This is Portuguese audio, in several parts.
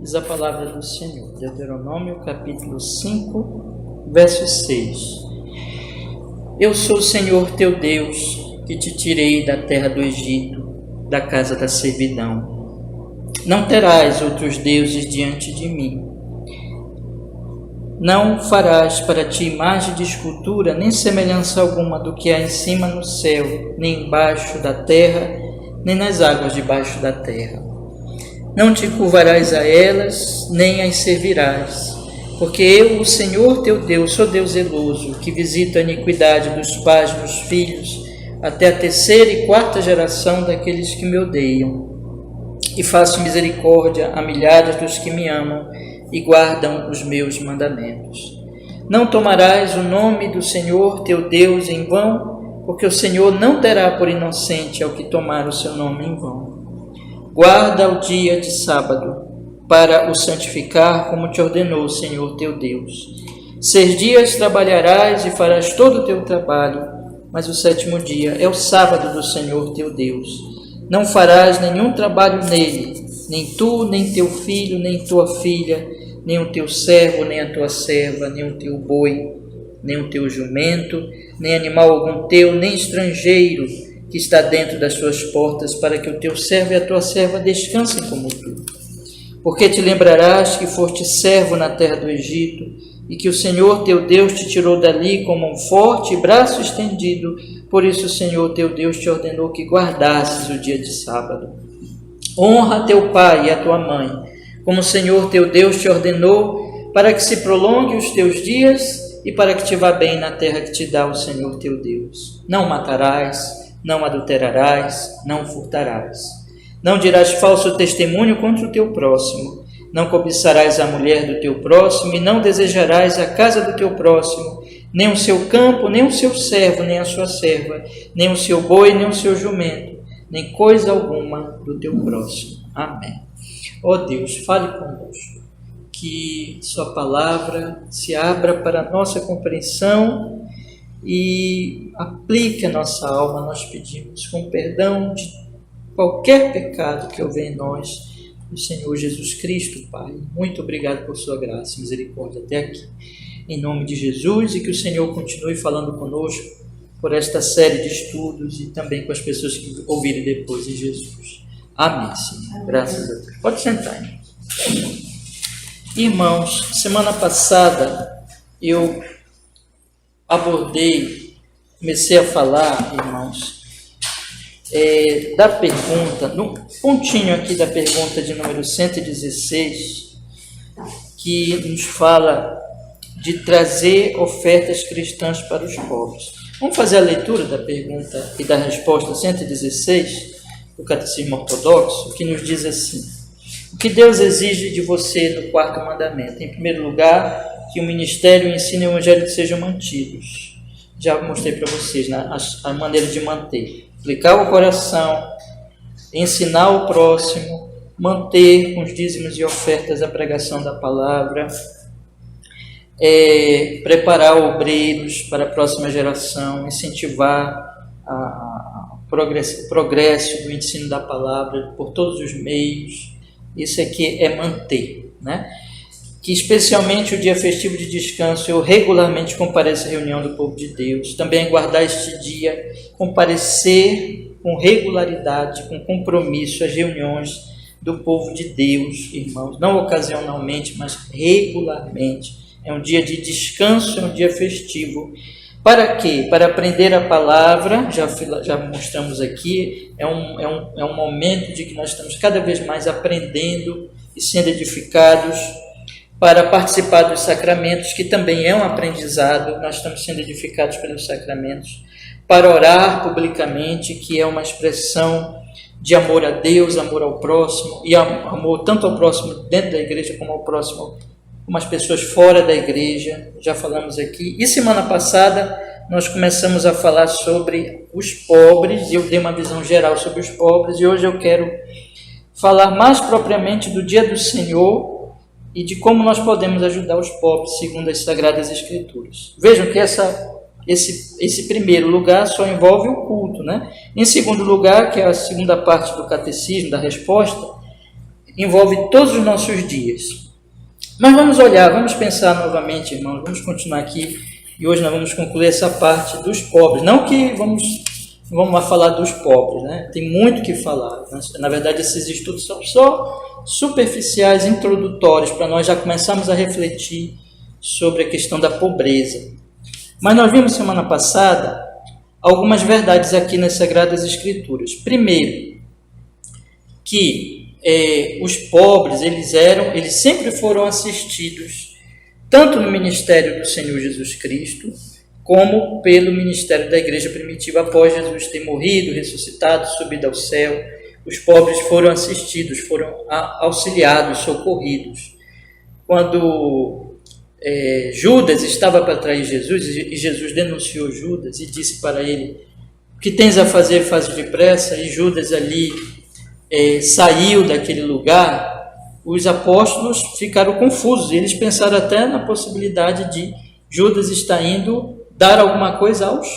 Diz a palavra do Senhor, Deuteronômio capítulo 5, verso 6. Eu sou o Senhor teu Deus, que te tirei da terra do Egito, da casa da servidão. Não terás outros deuses diante de mim. Não farás para ti imagem de escultura, nem semelhança alguma do que há em cima no céu, nem embaixo da terra, nem nas águas debaixo da terra. Não te curvarás a elas, nem as servirás, porque eu, o Senhor teu Deus, sou Deus zeloso, que visita a iniquidade dos pais nos filhos, até a terceira e quarta geração daqueles que me odeiam, e faço misericórdia a milhares dos que me amam e guardam os meus mandamentos. Não tomarás o nome do Senhor teu Deus em vão, porque o Senhor não terá por inocente ao que tomar o seu nome em vão. Guarda o dia de sábado, para o santificar, como te ordenou o Senhor teu Deus. 6 dias trabalharás e farás todo o teu trabalho, mas o 7º dia é o sábado do Senhor teu Deus. Não farás nenhum trabalho nele, nem tu, nem teu filho, nem tua filha, nem o teu servo, nem a tua serva, nem o teu boi, nem o teu jumento, nem animal algum teu, nem estrangeiro que está dentro das tuas portas, para que o teu servo e a tua serva descansem como tu. Porque te lembrarás que foste servo na terra do Egito, e que o Senhor teu Deus te tirou dali com mão forte e braço estendido. Por isso o Senhor teu Deus te ordenou que guardasses o dia de sábado. Honra teu pai e a tua mãe, como o Senhor teu Deus te ordenou, para que se prolongue os teus dias e para que te vá bem na terra que te dá o Senhor teu Deus. Não matarás, não adulterarás, não furtarás. Não dirás falso testemunho contra o teu próximo. Não cobiçarás a mulher do teu próximo e não desejarás a casa do teu próximo, nem o seu campo, nem o seu servo, nem a sua serva, nem o seu boi, nem o seu jumento, nem coisa alguma do teu próximo. Amém. Ó Deus, fale conosco, que sua palavra se abra para a nossa compreensão e aplique a nossa alma. Nós pedimos com perdão de qualquer pecado que houver em nós, o Senhor Jesus Cristo, Pai. Muito obrigado por sua graça e misericórdia até aqui. Em nome de Jesus, e que o Senhor continue falando conosco por esta série de estudos e também com as pessoas que ouvirem depois, em Jesus. Amém, Senhor. Graças a Deus. Pode sentar, irmãos. Irmãos, semana passada eu comecei a falar, irmãos, da pergunta, no pontinho aqui da pergunta de número 116, que nos fala de trazer ofertas cristãs para os pobres. Vamos fazer a leitura da pergunta e da resposta 116 do Catecismo Ortodoxo, que nos diz assim: o que Deus exige de você no 4º mandamento? Em primeiro lugar, que o ministério e o ensino e o evangelho sejam mantidos. Já mostrei para vocês, né, a maneira de manter. Aplicar o coração, ensinar o próximo, manter com os dízimos e ofertas a pregação da palavra, preparar obreiros para a próxima geração, incentivar o progresso do ensino da palavra por todos os meios. Isso aqui é manter, né? Que especialmente o dia festivo de descanso eu regularmente compareço à reunião do povo de Deus. Também guardar este dia, comparecer com regularidade, com compromisso às reuniões do povo de Deus, irmãos. Não ocasionalmente, mas regularmente. É um dia de descanso, é um dia festivo. Para quê? Para aprender a palavra, já mostramos aqui, é um momento de que nós estamos cada vez mais aprendendo e sendo edificados, para participar dos sacramentos, que também é um aprendizado, nós estamos sendo edificados pelos sacramentos, para orar publicamente, que é uma expressão de amor a Deus, amor ao próximo, e amor tanto ao próximo dentro da igreja como ao próximo, como as pessoas fora da igreja, já falamos aqui. E semana passada nós começamos a falar sobre os pobres, e eu dei uma visão geral sobre os pobres, e hoje eu quero falar mais propriamente do Dia do Senhor, e de como nós podemos ajudar os pobres segundo as Sagradas Escrituras. Vejam que esse primeiro lugar só envolve o culto, né? Em segundo lugar, que é a segunda parte do catecismo, da resposta, envolve todos os nossos dias. Mas vamos olhar, vamos pensar novamente, irmãos, vamos continuar aqui, e hoje nós vamos concluir essa parte dos pobres. Não que vamos falar dos pobres, né? Tem muito que falar. Na verdade, esses estudos são só superficiais, introdutórios, para nós já começarmos a refletir sobre a questão da pobreza. Mas nós vimos semana passada algumas verdades aqui nas Sagradas Escrituras. Primeiro, que os pobres, eles sempre foram assistidos, tanto no ministério do Senhor Jesus Cristo, como pelo ministério da igreja primitiva após Jesus ter morrido, ressuscitado, subido ao céu. Os pobres foram assistidos, foram auxiliados, socorridos. Quando Judas estava para trair Jesus, e Jesus denunciou Judas e disse para ele: o que tens a fazer, faz depressa. E Judas ali saiu daquele lugar. Os apóstolos ficaram confusos, eles pensaram até na possibilidade de Judas estar indo dar alguma coisa aos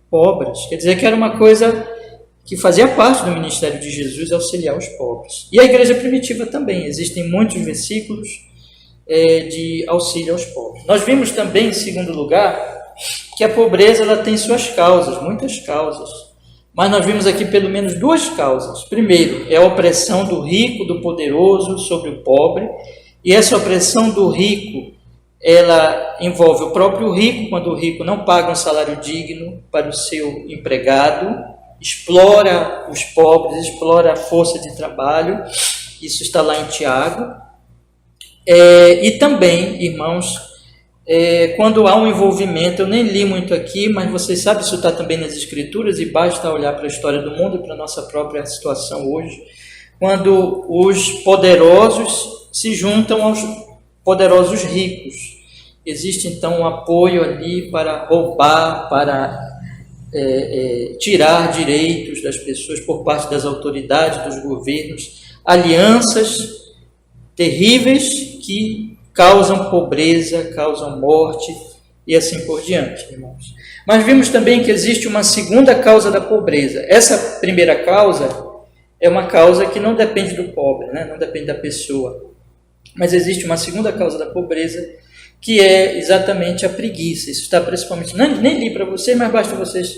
pobres. Quer dizer que era uma coisa que fazia parte do ministério de Jesus, auxiliar os pobres. E a igreja primitiva também, existem muitos versículos de auxílio aos pobres. Nós vimos também, em segundo lugar, que a pobreza ela tem suas causas, muitas causas. Mas nós vimos aqui pelo menos duas causas. Primeiro, é a opressão do rico, do poderoso sobre o pobre. E essa opressão do rico, ela envolve o próprio rico, quando o rico não paga um salário digno para o seu empregado, explora os pobres, explora a força de trabalho. Isso está lá em Tiago. E também, irmãos, quando há um envolvimento, eu nem li muito aqui, mas vocês sabem, isso está também nas Escrituras, e basta olhar para a história do mundo e para a nossa própria situação hoje, quando os poderosos se juntam aos poderosos ricos. Existe então um apoio ali para roubar, para tirar direitos das pessoas por parte das autoridades, dos governos, alianças terríveis que causam pobreza, causam morte e assim por diante, irmãos. Mas vimos também que existe uma segunda causa da pobreza. Essa primeira causa é uma causa que não depende do pobre, né? Não depende da pessoa. Mas existe uma segunda causa da pobreza, que é exatamente a preguiça. Isso está principalmente... Nem li para vocês, mas basta vocês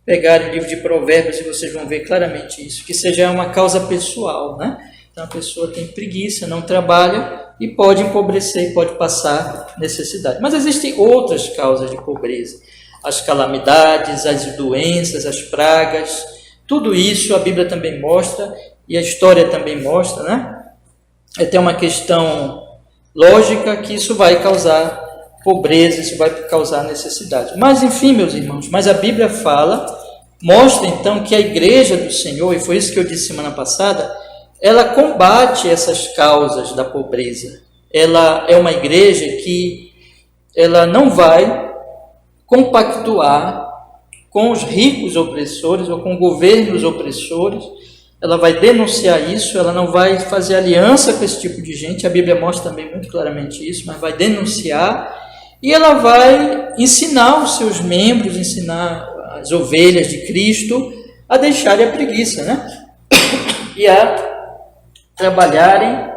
pegarem o livro de Provérbios e vocês vão ver claramente isso, que seja uma causa pessoal, né? Então a pessoa tem preguiça, não trabalha e pode empobrecer, pode passar necessidade. Mas existem outras causas de pobreza. As calamidades, as doenças, as pragas, tudo isso a Bíblia também mostra e a história também mostra, né? É até uma questão lógica que isso vai causar pobreza, isso vai causar necessidade. Mas enfim, meus irmãos, mas a Bíblia mostra então que a igreja do Senhor, e foi isso que eu disse semana passada, ela combate essas causas da pobreza. Ela é uma igreja que ela não vai compactuar com os ricos opressores ou com governos opressores. Ela vai denunciar isso, ela não vai fazer aliança com esse tipo de gente. A Bíblia mostra também muito claramente isso, mas vai denunciar e ela vai ensinar os seus membros, ensinar as ovelhas de Cristo a deixarem a preguiça, né? E a trabalharem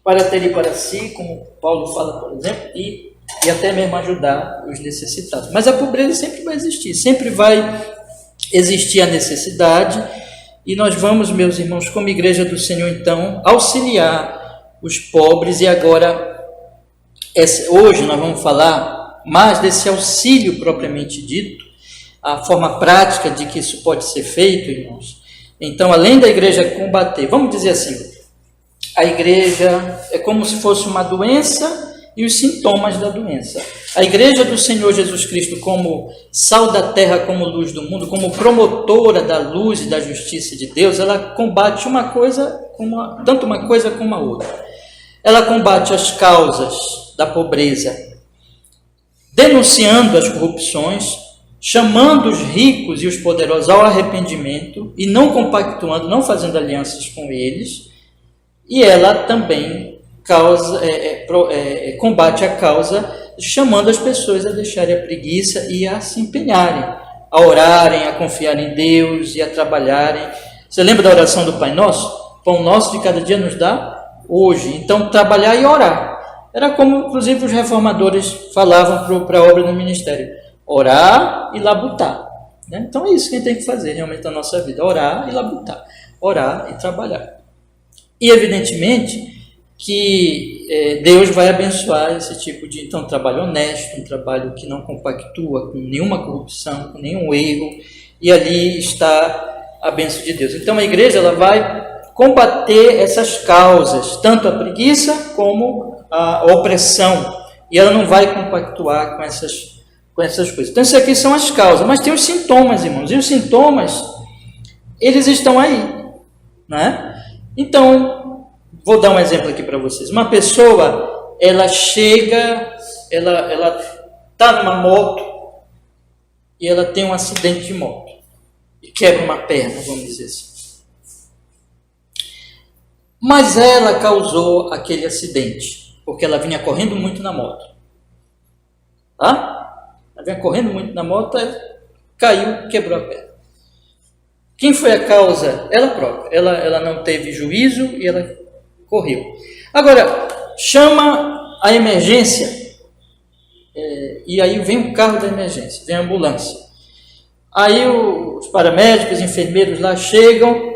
para terem para si, como Paulo fala, por exemplo, e até mesmo ajudar os necessitados. Mas a pobreza sempre vai existir, sempre vai existir a necessidade, e nós vamos, meus irmãos, como igreja do Senhor, então, auxiliar os pobres. E agora, hoje nós vamos falar mais desse auxílio propriamente dito, a forma prática de que isso pode ser feito, irmãos. Então, além da igreja combater, vamos dizer assim, a igreja é como se fosse uma doença e os sintomas da doença. A igreja do Senhor Jesus Cristo, como sal da terra, como luz do mundo, como promotora da luz e da justiça de Deus, ela combate uma coisa, tanto uma coisa como a outra. Ela combate as causas da pobreza, denunciando as corrupções, chamando os ricos e os poderosos ao arrependimento e não compactuando, não fazendo alianças com eles. E ela também combate a causa, chamando as pessoas a deixarem a preguiça e a se empenharem, a orarem, a confiar em Deus e a trabalharem, Você lembra da oração do Pai Nosso? Pão nosso de cada dia nos dá hoje. Então, trabalhar e orar. Era como, inclusive, os reformadores falavam para a obra do ministério. Orar e labutar. Né? Então, é isso que a gente tem que fazer realmente na nossa vida. Orar e labutar. Orar e trabalhar. E, evidentemente, que Deus vai abençoar esse tipo de trabalho honesto, um trabalho que não compactua com nenhuma corrupção, com nenhum erro, e ali está a bênção de Deus. Então a igreja ela vai combater essas causas, tanto a preguiça como a opressão, e ela não vai compactuar com essas coisas. Então isso aqui são as causas, mas tem os sintomas, irmãos, e os sintomas, eles estão aí, né? Então, vou dar um exemplo aqui para vocês. Uma pessoa, ela chega, ela está numa moto e ela tem um acidente de moto e quebra uma perna, vamos dizer assim. Mas ela causou aquele acidente porque ela vinha correndo muito na moto. Tá? Ela vinha correndo muito na moto, caiu, quebrou a perna. Quem foi a causa? Ela própria. Ela não teve juízo e ela correu. Agora, chama a emergência, e aí vem o carro da emergência, vem a ambulância. Aí os paramédicos, os enfermeiros lá chegam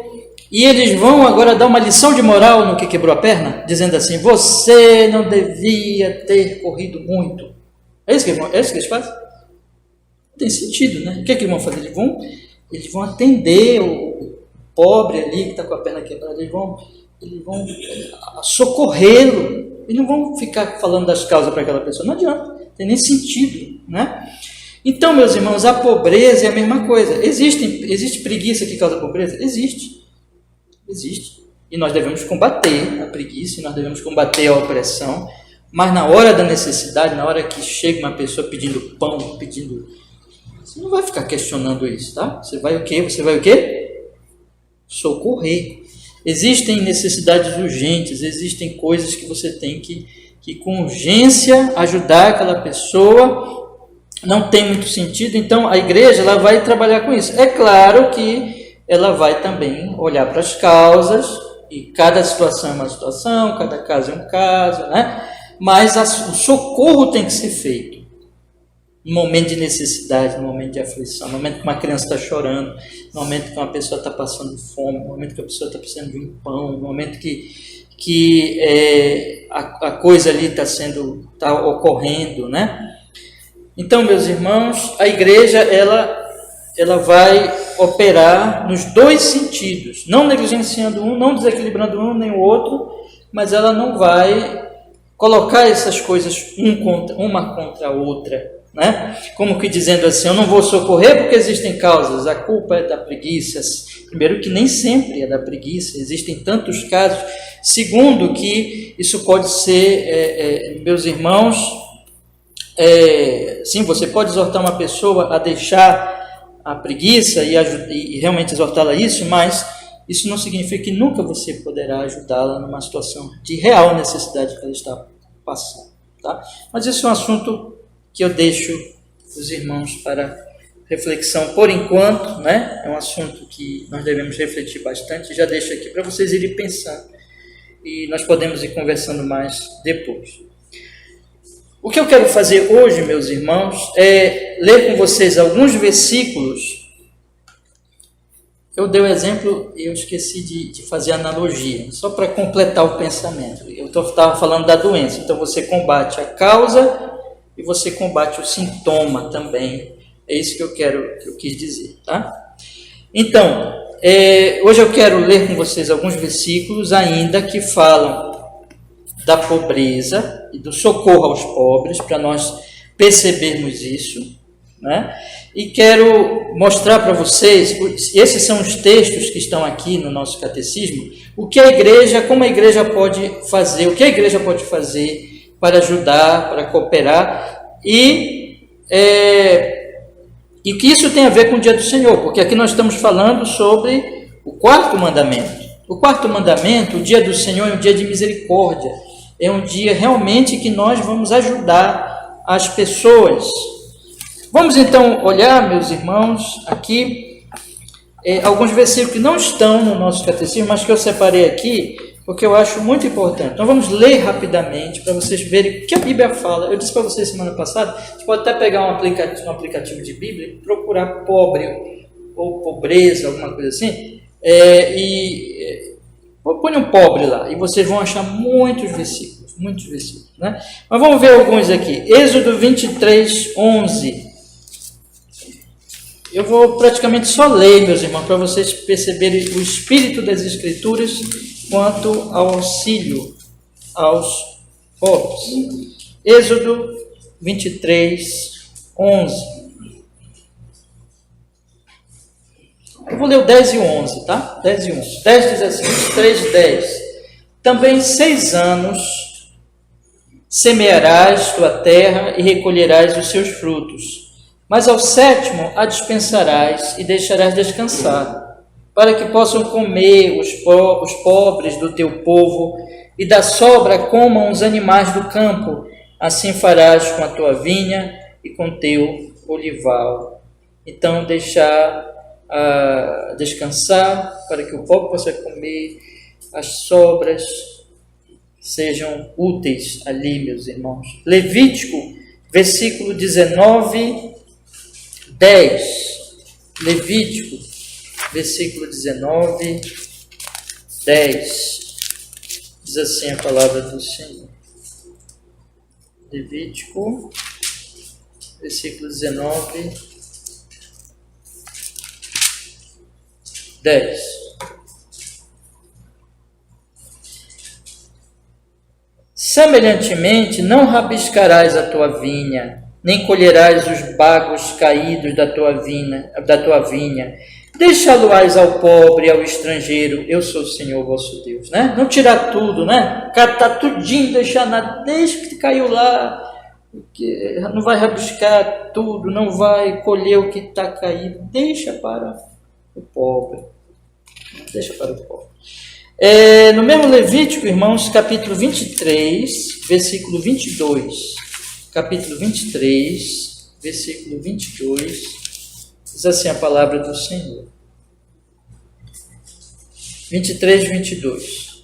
e eles vão agora dar uma lição de moral no que quebrou a perna, dizendo assim: você não devia ter corrido muito. É isso que eles fazem? Não tem sentido, né? O que eles vão fazer? Eles vão atender o pobre ali que está com a perna quebrada, eles vão socorrê-lo, eles não vão ficar falando das causas para aquela pessoa, não adianta, não tem nem sentido, né? Então, meus irmãos, a pobreza é a mesma coisa. Existe preguiça que causa pobreza? Existe, e nós devemos combater a preguiça, nós devemos combater a opressão, mas na hora da necessidade, na hora que chega uma pessoa pedindo pão, você não vai ficar questionando isso, tá? Você vai o quê? Socorrer. Existem necessidades urgentes, existem coisas que você tem que com urgência ajudar aquela pessoa, não tem muito sentido, então a igreja ela vai trabalhar com isso. É claro que ela vai também olhar para as causas, e cada situação é uma situação, cada caso é um caso, né? Mas o socorro tem que ser feito. No momento de necessidade, no momento de aflição, no momento que uma criança está chorando, no momento que uma pessoa está passando fome, no momento que a pessoa está precisando de um pão, no momento que a coisa ali está ocorrendo, né? Então, meus irmãos, a igreja ela vai operar nos dois sentidos, não negligenciando um, não desequilibrando um nem o outro, mas ela não vai colocar essas coisas uma contra a outra, né? Como que dizendo assim: eu não vou socorrer porque existem causas, a culpa é da preguiça. Primeiro, que nem sempre é da preguiça, existem tantos casos. Segundo, que isso pode ser, meus irmãos, sim, você pode exortar uma pessoa a deixar a preguiça e realmente exortá-la a isso, mas isso não significa que nunca você poderá ajudá-la numa situação de real necessidade que ela está passando, tá? Mas isso é um assunto que eu deixo os irmãos para reflexão por enquanto, né? É um assunto que nós devemos refletir bastante, já deixo aqui para vocês irem pensando e nós podemos ir conversando mais depois. O que eu quero fazer hoje, meus irmãos, é ler com vocês alguns versículos. Eu dei o exemplo e eu esqueci de fazer analogia, só para completar o pensamento. Eu estava falando da doença, então você combate a causa e você combate o sintoma também. É isso que eu quis dizer, tá? Então, hoje eu quero ler com vocês alguns versículos ainda que falam da pobreza e do socorro aos pobres, para nós percebermos isso, né? E quero mostrar para vocês, esses são os textos que estão aqui no nosso catecismo, como a igreja pode fazer, o que a igreja pode fazer para ajudar, para cooperar, e que isso tem a ver com o dia do Senhor, porque aqui nós estamos falando sobre o quarto mandamento. O quarto mandamento, o dia do Senhor, é um dia de misericórdia, é um dia realmente que nós vamos ajudar as pessoas. Vamos então olhar, meus irmãos, aqui alguns versículos que não estão no nosso catecismo, mas que eu separei aqui, porque eu acho muito importante. Então vamos ler rapidamente, para vocês verem o que a Bíblia fala. Eu disse para vocês semana passada, você pode até pegar um aplicativo de Bíblia e procurar pobre ou pobreza, alguma coisa assim, põe um pobre lá, e vocês vão achar muitos versículos, né? Mas vamos ver alguns aqui. Êxodo 23, 11. Eu vou praticamente só ler, meus irmãos, para vocês perceberem o espírito das Escrituras quanto ao auxílio aos pobres. Êxodo 23, 11. Eu vou ler o 10 e o 11, tá? 10 e 11. 10 diz assim, 23, 10. Também 6 anos semearás tua terra e recolherás os seus frutos. Mas ao 7º a dispensarás e deixarás descansar, para que possam comer os pobres do teu povo, e da sobra comam os animais do campo. Assim farás com a tua vinha e com o teu olival. Então deixar descansar, para que o povo possa comer, as sobras sejam úteis ali, meus irmãos. Levítico, versículo 19, 10. Levítico, versículo 19, 10. Diz assim a palavra do Senhor. Levítico, versículo 19, 10. Semelhantemente, não rabiscarás a tua vinha, nem colherás os bagos caídos da tua vinha. Deixá-lo-ás ao pobre e ao estrangeiro. Eu sou o Senhor vosso Deus, né? Não tirar tudo, né? Catar tudinho, deixar nada. Deixa que caiu lá. Não vai rabiscar tudo, não vai colher o que está caído. Deixa para o pobre. Deixa para o pobre. No mesmo Levítico, irmãos, capítulo 23, versículo 22. Capítulo 23, versículo 22. Diz assim a palavra do Senhor. 23, 22.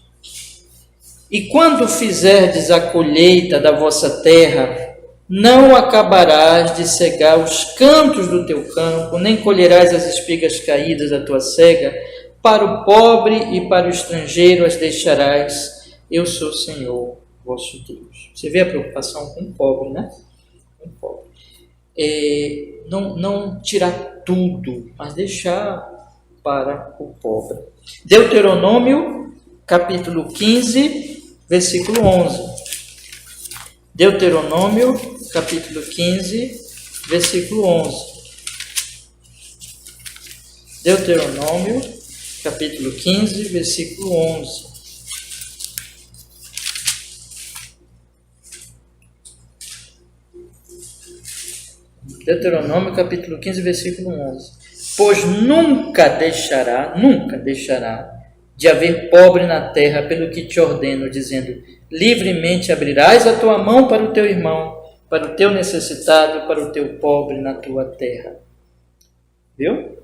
E quando fizerdes a colheita da vossa terra, não acabarás de cegar os cantos do teu campo, nem colherás as espigas caídas da tua cega. Para o pobre e para o estrangeiro as deixarás. Eu sou o Senhor vosso Deus. Você vê a preocupação com o pobre, né? Com o pobre. Não tirar tudo, mas deixar para o pobre. Deuteronômio, capítulo 15, versículo 11. Deuteronômio, capítulo 15, versículo 11. Deuteronômio, capítulo 15, versículo 11. Deuteronômio, capítulo 15, versículo 11. Pois nunca deixará de haver pobre na terra, pelo que te ordeno, dizendo: livremente abrirás a tua mão para o teu irmão, para o teu necessitado, para o teu pobre na tua terra. Viu?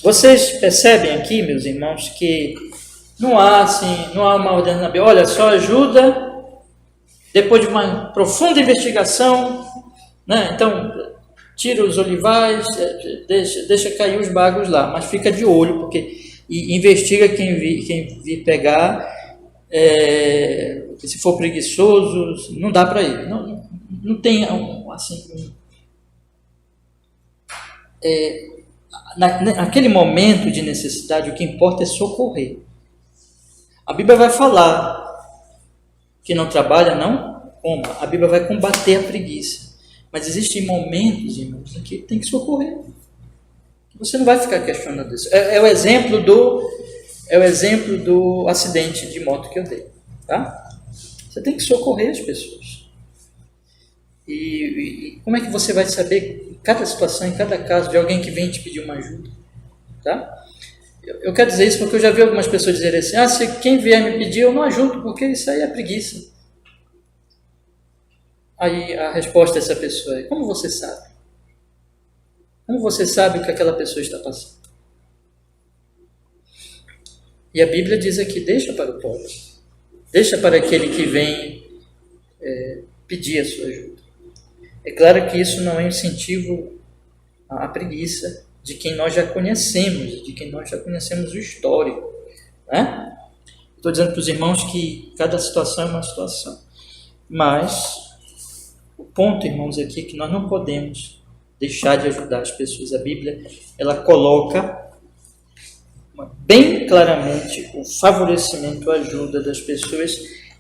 Vocês percebem aqui, meus irmãos, que não há uma ordem na Bíblia. Olha, só ajuda depois de uma profunda investigação, né? Então, tira os olivais, deixa cair os bagos lá, mas fica de olho, porque investiga quem vir pegar. Se for preguiçoso, não dá para ir. Não tem assim. Naquele momento de necessidade, o que importa é socorrer. A Bíblia vai falar que não trabalha, não coma. A Bíblia vai combater a preguiça. Mas existem momentos, irmãos, em que tem que socorrer. Você não vai ficar questionando isso. É o exemplo do acidente de moto que eu dei. Tá? Você tem que socorrer as pessoas. E como é que você vai saber em cada situação, em cada caso, de alguém que vem te pedir uma ajuda? Tá? Eu quero dizer isso porque eu já vi algumas pessoas dizerem assim: se quem vier me pedir, eu não ajudo, porque isso aí é preguiça. Aí a resposta dessa pessoa é: como você sabe? Como você sabe o que aquela pessoa está passando? E a Bíblia diz aqui, deixa para o pobre. Deixa para aquele que vem pedir a sua ajuda. É claro que isso não é incentivo à preguiça de quem nós já conhecemos, de quem nós já conhecemos o histórico, né? Estou dizendo para os irmãos que cada situação é uma situação. Mas o ponto, irmãos, aqui é que nós não podemos deixar de ajudar as pessoas. A Bíblia, ela coloca bem claramente o favorecimento, a ajuda das pessoas.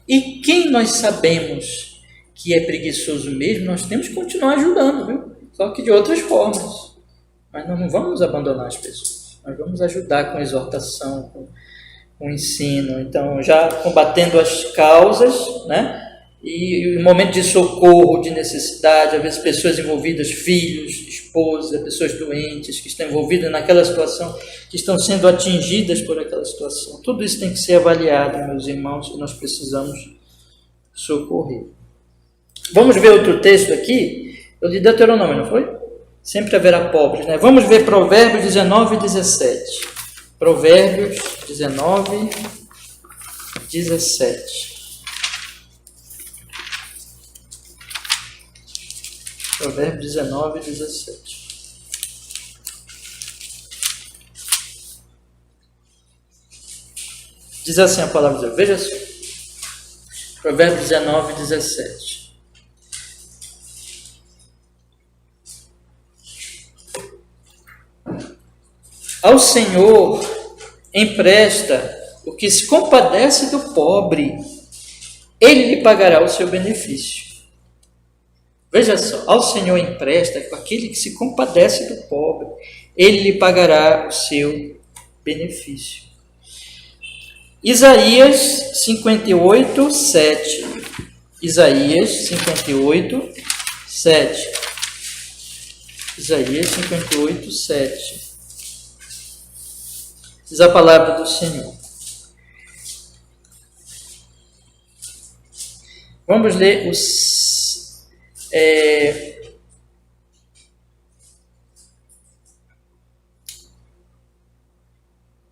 E quem nós sabemos que é preguiçoso mesmo, nós temos que continuar ajudando, viu? Só que de outras formas. Mas nós não vamos abandonar as pessoas. Nós vamos ajudar com exortação, com ensino. Então, já combatendo as causas, né? E o momento de socorro, de necessidade, às vezes pessoas envolvidas, filhos, esposa, pessoas doentes que estão envolvidas naquela situação, que estão sendo atingidas por aquela situação. Tudo isso tem que ser avaliado, meus irmãos, e nós precisamos socorrer. Vamos ver outro texto aqui. Eu li Deuteronômio, não foi? Sempre haverá pobres, né? Vamos ver Provérbios 19 e 17. Provérbios 19, 17. Provérbios 19, 17. Diz assim a palavra de Deus. Veja só. Provérbios 19, 17. Ao Senhor empresta o que se compadece do pobre, ele lhe pagará o seu benefício. Veja só, ao Senhor empresta com aquele que se compadece do pobre, ele lhe pagará o seu benefício. Isaías 58, 7. Isaías 58, 7. Isaías 58, 7. Diz a palavra do Senhor. Vamos ler os...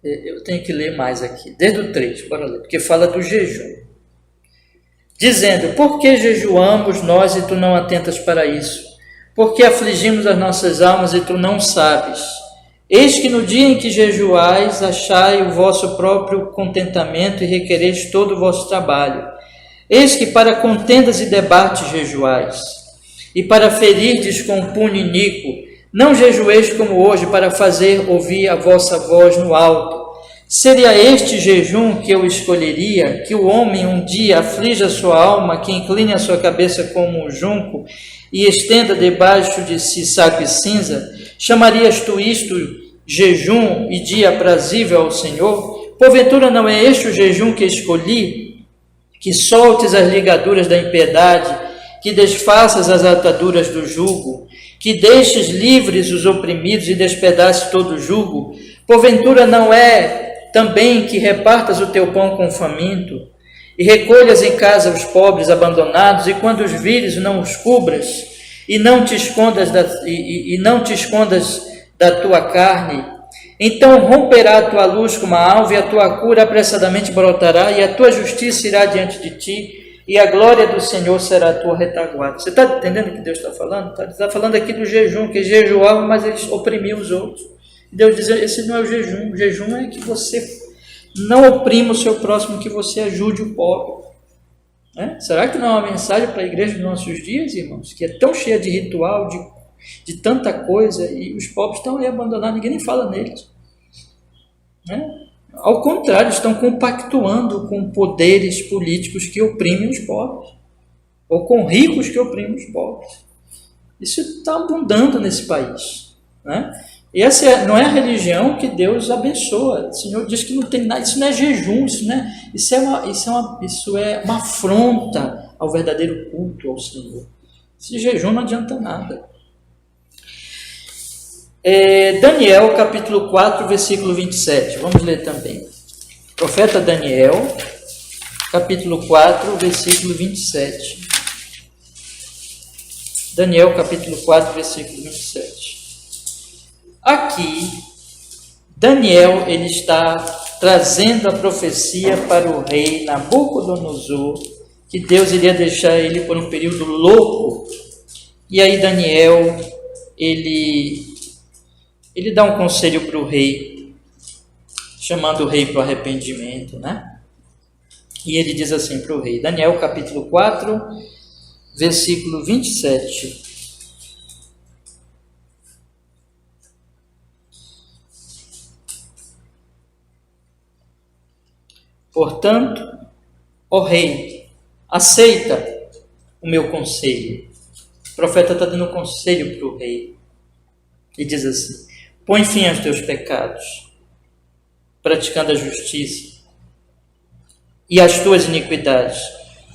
eu tenho que ler mais aqui, desde o 3, bora ler, porque fala do jejum. Dizendo, por que jejuamos nós e tu não atentas para isso? Por que afligimos as nossas almas e tu não sabes? Eis que no dia em que jejuais, achai o vosso próprio contentamento e requereis todo o vosso trabalho. Eis que para contendas e debates jejuais, e para ferirdes com punho iníquo, não jejueis como hoje para fazer ouvir a vossa voz no alto. Seria este jejum que eu escolheria, que o homem um dia aflija a sua alma, que incline a sua cabeça como um junco e estenda debaixo de si saco e cinza? Chamarias tu isto jejum e dia aprazível ao Senhor? Porventura não é este o jejum que escolhi? Que soltes as ligaduras da impiedade, que desfaças as ataduras do jugo, que deixes livres os oprimidos e despedaces todo o jugo? Porventura não é também que repartas o teu pão com o faminto, e recolhas em casa os pobres abandonados, e quando os vires não os cubras, e não te escondas da tua carne? Então romperá a tua luz como a alva, e a tua cura apressadamente brotará, e a tua justiça irá diante de ti, e a glória do Senhor será a tua retaguarda. Você está entendendo o que Deus está falando? Está falando aqui do jejum, que jejuavam, mas eles oprimiam os outros. Deus diz, esse não é o jejum. O jejum é que você não oprima o seu próximo, que você ajude o pobre. Né? Será que não é uma mensagem para a igreja dos nossos dias, irmãos? Que é tão cheia de ritual, de tanta coisa, e os pobres estão aí abandonados, ninguém nem fala neles. Né? Ao contrário, estão compactuando com poderes políticos que oprimem os pobres, ou com ricos que oprimem os pobres. Isso está abundando nesse país. Né? E essa não é a religião que Deus abençoa. O Senhor diz que não tem nada, isso não é jejum, isso é uma afronta ao verdadeiro culto ao Senhor. Esse jejum não adianta nada. Daniel, capítulo 4, versículo 27. Vamos ler também. Profeta Daniel, capítulo 4, versículo 27. Daniel, capítulo 4, versículo 27. Aqui, Daniel, ele está trazendo a profecia para o rei Nabucodonosor, que Deus iria deixar ele por um período louco. E aí Daniel, ele dá um conselho para o rei, chamando o rei para o arrependimento, né? E ele diz assim para o rei, Daniel capítulo 4, versículo 27. Portanto, ó rei, aceita o meu conselho. O profeta está dando um conselho para o rei. E diz assim, põe fim aos teus pecados, praticando a justiça e as tuas iniquidades,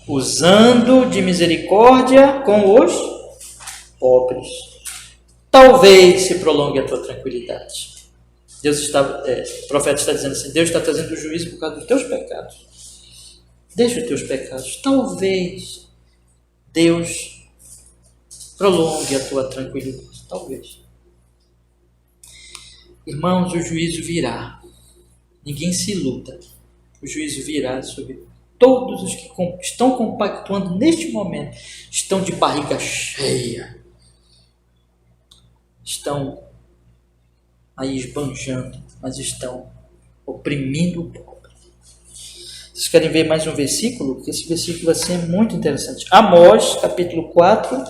usando de misericórdia com os pobres. Talvez se prolongue a tua tranquilidade. O profeta está dizendo assim, Deus está trazendo o juízo por causa dos teus pecados. Deixa os teus pecados. Talvez Deus prolongue a tua tranquilidade. Talvez. Irmãos, o juízo virá. Ninguém se iluda. O juízo virá sobre todos os que estão compactuando neste momento. Estão de barriga cheia. Estão aí esbanjando, mas estão oprimindo o pobre. Vocês querem ver mais um versículo? Porque esse versículo vai ser muito interessante. Amós, capítulo 4,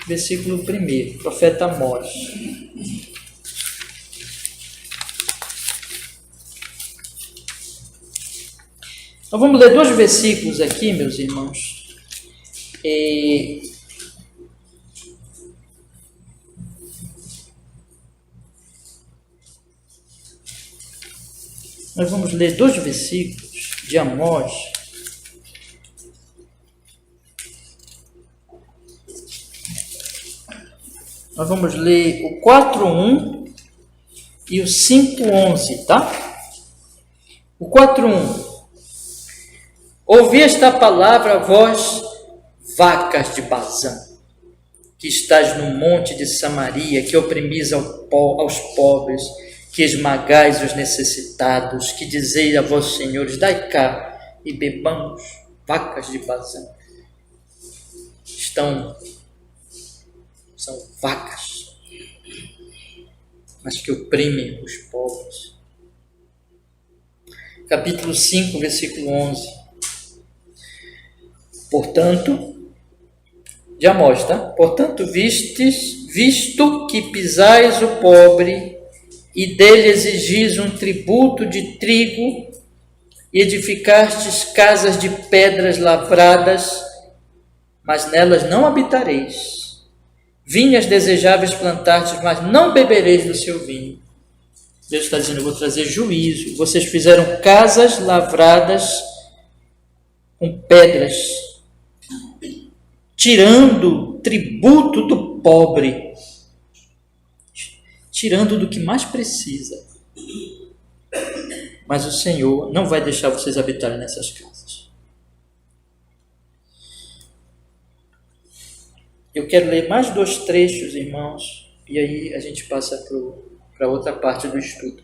versículo 1. Profeta Amós. Nós vamos ler 2 versículos aqui, meus irmãos. Nós vamos ler 2 versículos de Amós. Nós vamos ler o 4:1 e o 5:11, tá? O 4:1. Ouvi esta palavra, vós, vacas de Bazã, que estás no monte de Samaria, que oprimis aos pobres, que esmagais os necessitados, que dizeis a vossos senhores, dai cá e bebamos, vacas de Bazã. São vacas, mas que oprimem os pobres. Capítulo 5, versículo 11. Portanto, de Amós, tá? Portanto, visto que pisais o pobre e dele exigis um tributo de trigo e edificastes casas de pedras lavradas, mas nelas não habitareis. Vinhas desejáveis plantastes, mas não bebereis do seu vinho. Deus está dizendo, eu vou trazer juízo. Vocês fizeram casas lavradas com pedras, tirando tributo do pobre, tirando do que mais precisa. Mas o Senhor não vai deixar vocês habitarem nessas casas. Eu quero ler mais 2 trechos, irmãos, e aí a gente passa para outra parte do estudo.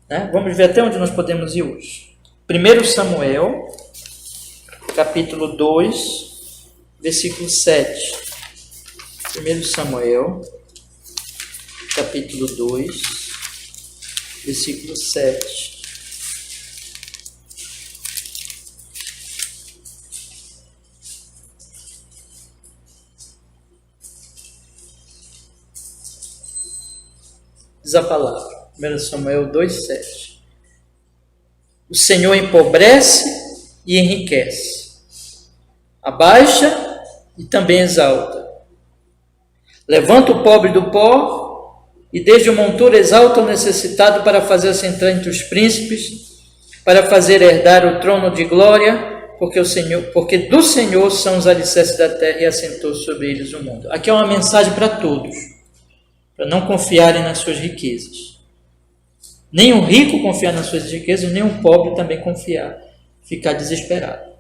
Né? Vamos ver até onde nós podemos ir hoje. 1 Samuel, capítulo 2, versículo 7. 1 Samuel, capítulo 2, versículo 7. Diz a palavra, 1 Samuel 2, 7. O Senhor empobrece e enriquece, abaixa e também exalta. Levanta o pobre do pó e desde o monturo exalta o necessitado para fazer-se entrar entre os príncipes, para fazer herdar o trono de glória, porque do Senhor são os alicerces da terra e assentou sobre eles o mundo. Aqui é uma mensagem para todos, para não confiarem nas suas riquezas. Nem o rico confiar nas suas riquezas, nem o pobre também confiar, ficar desesperado.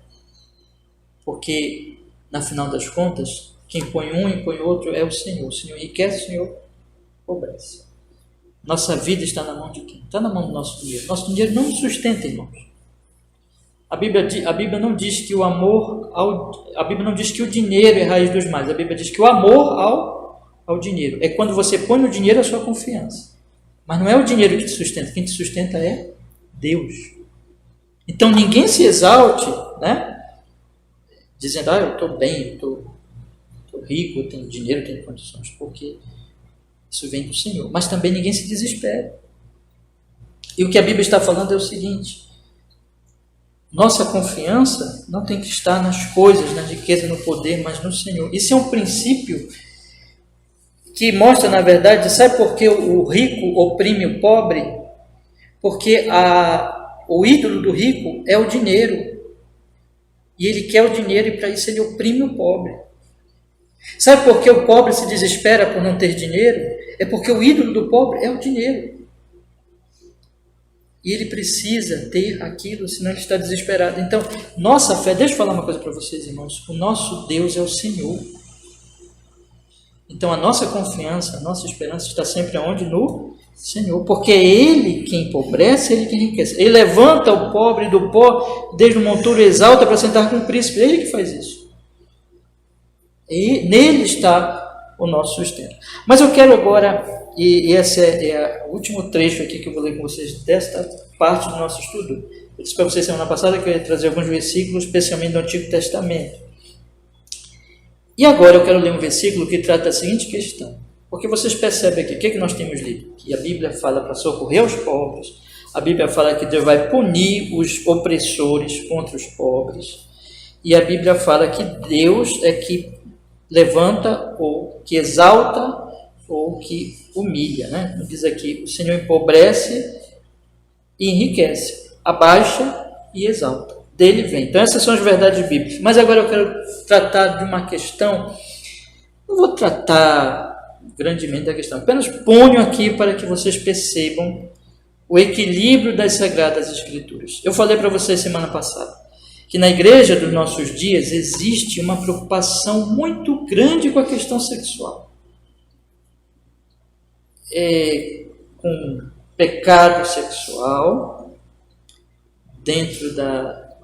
Porque na final das contas, quem põe um e põe outro é o Senhor. O Senhor enriquece, o Senhor empobrece. Nossa vida está na mão de quem? Está na mão do nosso dinheiro. Nosso dinheiro não nos sustenta, irmãos. A Bíblia não diz que o amor a Bíblia não diz que o dinheiro é a raiz dos males. A Bíblia diz que o amor ao dinheiro é quando você põe no dinheiro a sua confiança. Mas não é o dinheiro que te sustenta. Quem te sustenta é Deus. Então ninguém se exalte, né? Dizendo, eu estou bem, estou rico, eu tenho dinheiro, eu tenho condições, porque isso vem do Senhor. Mas também ninguém se desespera. E o que a Bíblia está falando é o seguinte: nossa confiança não tem que estar nas coisas, na riqueza, no poder, mas no Senhor. Isso é um princípio que mostra, na verdade, sabe por que o rico oprime o pobre? Porque o ídolo do rico é o dinheiro. E ele quer o dinheiro e para isso ele oprime o pobre. Sabe por que o pobre se desespera por não ter dinheiro? É porque o ídolo do pobre é o dinheiro. E ele precisa ter aquilo, senão ele está desesperado. Então, nossa fé, deixa eu falar uma coisa para vocês, irmãos. O nosso Deus é o Senhor. Então, a nossa confiança, a nossa esperança está sempre aonde? No Senhor. Porque é Ele quem empobrece, é Ele quem enriquece. Ele levanta o pobre do pó, desde o monturo exalta para sentar com o príncipe. É Ele que faz isso. E nele está o nosso sustento. Mas eu quero agora... E esse é o último trecho aqui que eu vou ler com vocês desta parte do nosso estudo. Eu disse para vocês semana passada que eu ia trazer alguns versículos, especialmente do Antigo Testamento. E agora eu quero ler um versículo que trata da seguinte questão. Porque vocês percebem aqui, o que nós temos lido? Que a Bíblia fala para socorrer os pobres. A Bíblia fala que Deus vai punir os opressores contra os pobres. E a Bíblia fala que Deus é que levanta ou que exalta ou que humilha, né? Diz aqui, o Senhor empobrece e enriquece, abaixa e exalta. Dele vem. Então essas são as verdades bíblicas. Mas agora eu quero tratar de uma questão, não vou tratar grandemente da questão, apenas ponho aqui para que vocês percebam o equilíbrio das Sagradas Escrituras. Eu falei para vocês semana passada que na igreja dos nossos dias existe uma preocupação muito grande com a questão sexual. Com pecado sexual dentro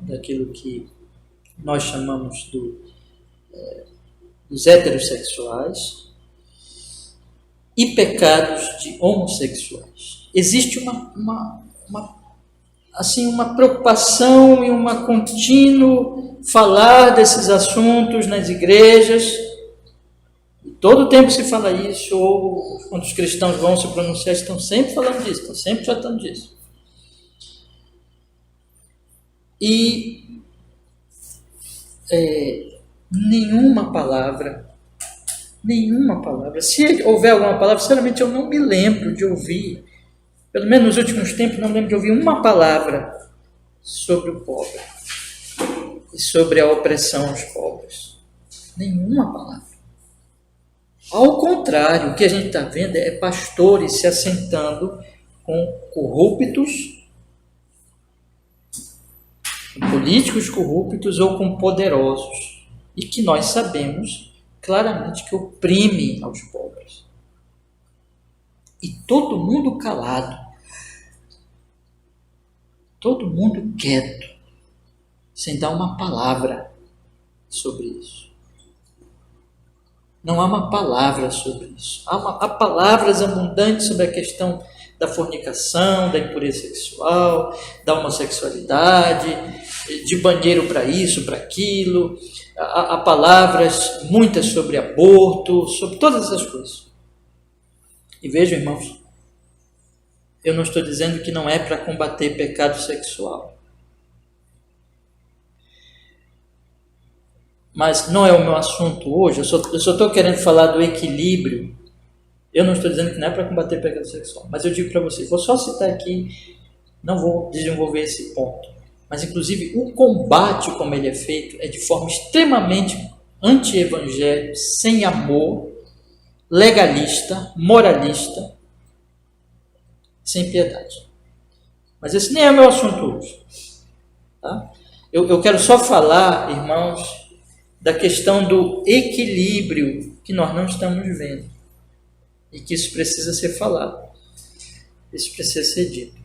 daquilo que nós chamamos dos heterossexuais e pecados de homossexuais. Existe uma preocupação e uma contínuo falar desses assuntos nas igrejas. Todo o tempo se fala isso, ou quando os cristãos vão se pronunciar, estão sempre falando disso, estão sempre tratando disso. E nenhuma palavra, se houver alguma palavra, sinceramente eu não me lembro de ouvir, pelo menos nos últimos tempos, não me lembro de ouvir uma palavra sobre o pobre e sobre a opressão aos pobres. Nenhuma palavra. Ao contrário, o que a gente está vendo é pastores se assentando com corruptos, com políticos corruptos ou com poderosos, e que nós sabemos claramente que oprimem aos pobres. E todo mundo calado, todo mundo quieto, sem dar uma palavra sobre isso. Não há uma palavra sobre isso. Há palavras abundantes sobre a questão da fornicação, da impureza sexual, da homossexualidade, de banheiro para isso, para aquilo. Há palavras muitas sobre aborto, sobre todas essas coisas. E vejam, irmãos, eu não estou dizendo que não é para combater pecado sexual. Mas não é o meu assunto hoje, eu só estou querendo falar do equilíbrio. Eu não estou dizendo que não é para combater pecado sexual, mas eu digo para vocês, vou só citar aqui, não vou desenvolver esse ponto, mas inclusive o combate como ele é feito é de forma extremamente anti-evangelho, sem amor, legalista, moralista, sem piedade. Mas esse nem é o meu assunto hoje. Tá? Eu quero só falar, irmãos, da questão do equilíbrio que nós não estamos vendo e que isso precisa ser falado. Isso precisa ser dito.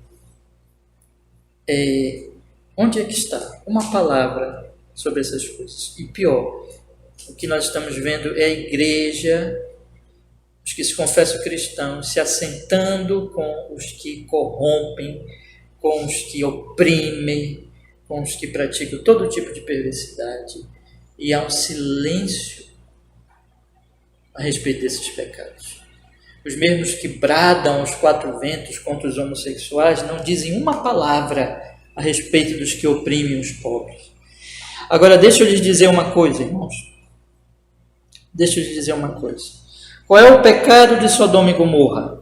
Onde é que está uma palavra sobre essas coisas? E pior, o que nós estamos vendo é a igreja, os que se confessam cristãos, se assentando com os que corrompem, com os que oprimem, com os que praticam todo tipo de perversidade. E há um silêncio a respeito desses pecados. Os mesmos que bradam aos quatro ventos contra os homossexuais não dizem uma palavra a respeito dos que oprimem os pobres. Agora, deixa eu lhes dizer uma coisa, irmãos. Deixa eu lhes dizer uma coisa. Qual é o pecado de Sodoma e Gomorra?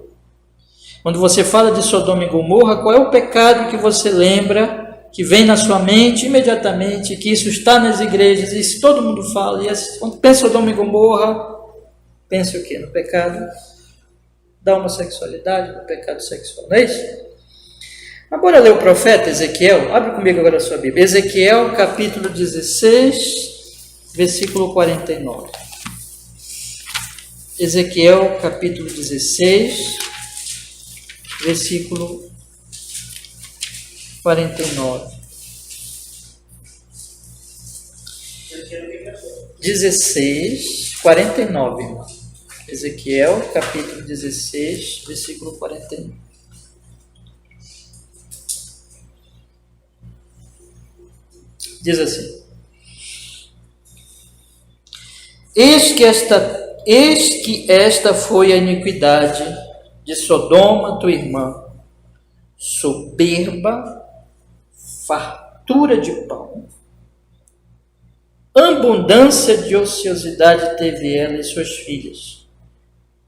Quando você fala de Sodoma e Gomorra, qual é o pecado que você lembra, que vem na sua mente imediatamente, que isso está nas igrejas, e se todo mundo fala, e quando pensa em Sodoma e Gomorra, pensa o quê? No pecado da homossexualidade, no pecado sexual, não é isso? Agora ler o profeta Ezequiel, abre comigo agora a sua Bíblia, Ezequiel capítulo 16, versículo 49. Ezequiel capítulo 16, versículo 49. 16, 49, irmão. Ezequiel capítulo 16, versículo 49. Diz assim: Eis que esta foi a iniquidade de Sodoma, tua irmã, soberba, fartura de pão, abundância de ociosidade teve ela e suas filhas,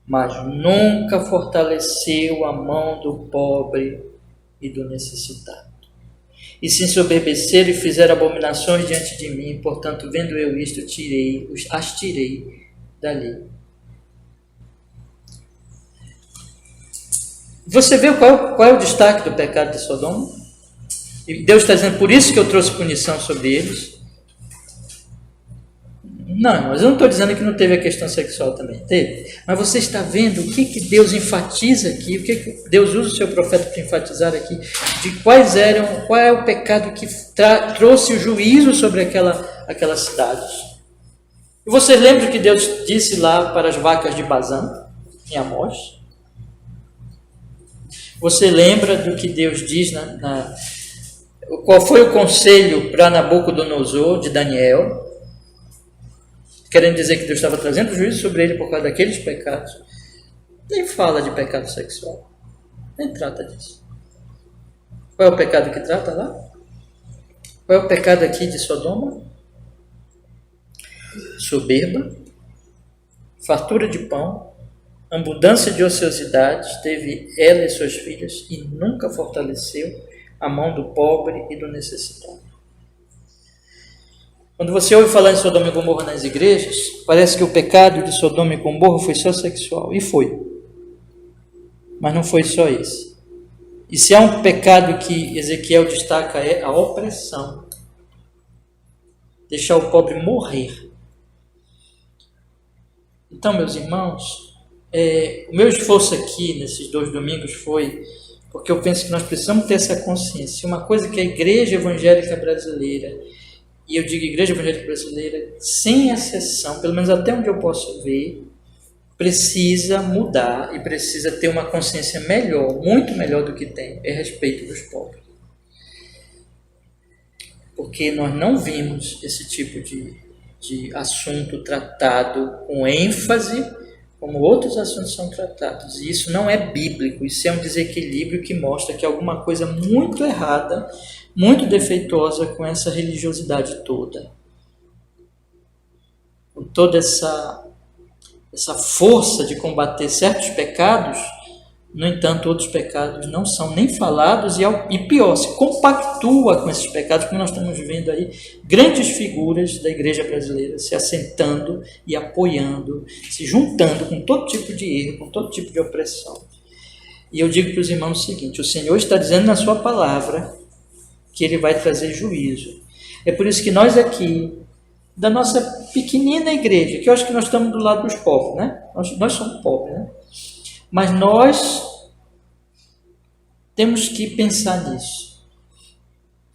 mas nunca fortaleceu a mão do pobre e do necessitado. E se ensoberbeceram e fizeram abominações diante de mim, portanto, vendo eu isto, as tirei dali. Você vê qual é o destaque do pecado de Sodoma? E Deus está dizendo, por isso que eu trouxe punição sobre eles. Não, mas eu não estou dizendo que não teve a questão sexual também, teve. Mas você está vendo o que Deus enfatiza aqui, o que Deus usa o seu profeta para enfatizar aqui, de qual é o pecado que trouxe o juízo sobre aquelas cidades. E você lembra que Deus disse lá para as vacas de Bazã, em Amós? Você lembra do que Deus diz qual foi o conselho para Nabucodonosor de Daniel? Querendo dizer que Deus estava trazendo juízo sobre ele por causa daqueles pecados. Nem fala de pecado sexual. Nem trata disso. Qual é o pecado que trata lá? Qual é o pecado aqui de Sodoma? Soberba, fartura de pão, abundância de ociosidade teve ela e suas filhas e nunca fortaleceu a mão do pobre e do necessitado. Quando você ouve falar em Sodoma e Gomorra nas igrejas, parece que o pecado de Sodoma e Gomorra foi só sexual. E foi. Mas não foi só esse. E se há um pecado que Ezequiel destaca é a opressão. Deixar o pobre morrer. Então, meus irmãos, o meu esforço aqui nesses 2 domingos foi porque eu penso que nós precisamos ter essa consciência. Uma coisa que a igreja evangélica brasileira, e eu digo igreja evangélica brasileira, sem exceção, pelo menos até onde eu posso ver, precisa mudar e precisa ter uma consciência melhor, muito melhor do que tem, a respeito dos pobres. Porque nós não vimos esse tipo de assunto tratado com ênfase, como outros assuntos são tratados. E isso não é bíblico, isso é um desequilíbrio que mostra que alguma coisa muito errada, muito defeituosa com essa religiosidade toda. Com toda essa força de combater certos pecados, no entanto, outros pecados não são nem falados e pior, se compactua com esses pecados, como nós estamos vendo aí, grandes figuras da igreja brasileira se assentando e apoiando, se juntando com todo tipo de erro, com todo tipo de opressão. E eu digo para os irmãos o seguinte: o Senhor está dizendo na sua palavra que Ele vai trazer juízo. É por isso que nós aqui, da nossa pequenina igreja, que eu acho que nós estamos do lado dos pobres, né? Nós somos pobres, né? Mas nós temos que pensar nisso